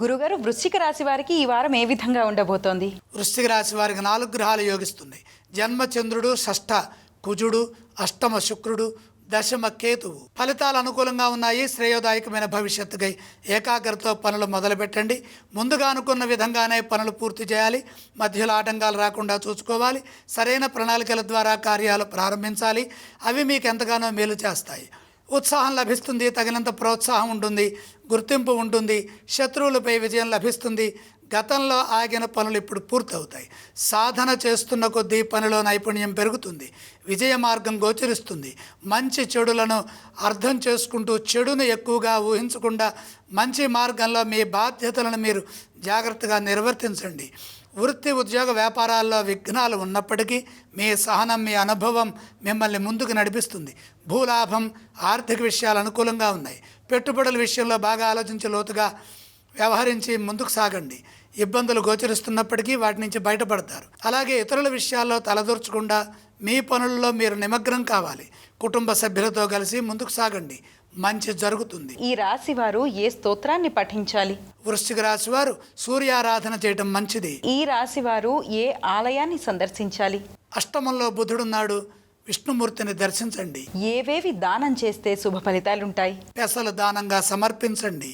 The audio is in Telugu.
గురుగారు, వృశ్చిక రాశి వారికి ఈ వారం ఏ విధంగా ఉండబోతోంది? వృశ్చిక రాశి వారికి 4 గ్రహాలు యోగిస్తున్నాయి. జన్మ చంద్రుడు, షష్ఠ కుజుడు, అష్టమ శుక్రుడు, దశమ కేతువు. ఫలితాలు అనుకూలంగా ఉన్నాయి. శ్రేయోదాయకమైన భవిష్యత్తుకై ఏకాగ్రతతో పనులు మొదలుపెట్టండి. ముందుగా అనుకున్న విధంగానే పనులు పూర్తి చేయాలి. మధ్యలో ఆటంకాలు రాకుండా చూసుకోవాలి. సరైన ప్రణాళికల ద్వారా కార్యాలు ప్రారంభించాలి. అవి మీకు ఎంతగానో మేలు చేస్తాయి. ఉత్సాహం లభిస్తుంది. తగినంత ప్రోత్సాహం ఉంటుంది. గుర్తింపు ఉంటుంది. శత్రువులపై విజయం లభిస్తుంది. గతంలో ఆగిన పనులు ఇప్పుడు పూర్తవుతాయి. సాధన చేస్తున్న కొద్దీ పనిలో నైపుణ్యం పెరుగుతుంది. విజయ మార్గం గోచరిస్తుంది. మంచి చెడులను అర్థం చేసుకుంటూ చెడును ఎక్కువగా ఊహించకుండా మంచి మార్గంలో మీ బాధ్యతలను మీరు జాగ్రత్తగా నిర్వర్తించండి. వృత్తి, ఉద్యోగ, వ్యాపారాల్లో విఘ్నాలు ఉన్నప్పటికీ మీ సహనం, మీ అనుభవం మిమ్మల్ని ముందుకు నడిపిస్తుంది. భూలాభం, ఆర్థిక విషయాలు అనుకూలంగా ఉన్నాయి. పెట్టుబడుల విషయంలో బాగా ఆలోచించి లోతుగా వ్యవహరించి ముందుకు సాగండి. ఇబ్బందులు గోచరిస్తున్నప్పటికీ వాటి నుంచి బయటపడతారు. అలాగే ఇతరుల విషయాల్లో తలదూర్చకుండా మీ పనుల్లో మీరు నిమగ్నం కావాలి. కుటుంబ సభ్యులతో కలిసి ముందుకు సాగండి. మంచి జరుగుతుంది. ఈ రాశి వారు ఏ స్తోత్రాన్ని పఠించాలి? వృశ్చిక రాశి వారు సూర్యారాధన చేయటం మంచిది. ఈ రాశి వారు ఏ ఆలయాన్ని సందర్శించాలి? అష్టమంలో బుధుడున్నాడు. విష్ణుమూర్తిని దర్శించండి. ఏవేవి దానం చేస్తే శుభ ఫలితాలుంటాయి? పెసలు దానంగా సమర్పించండి.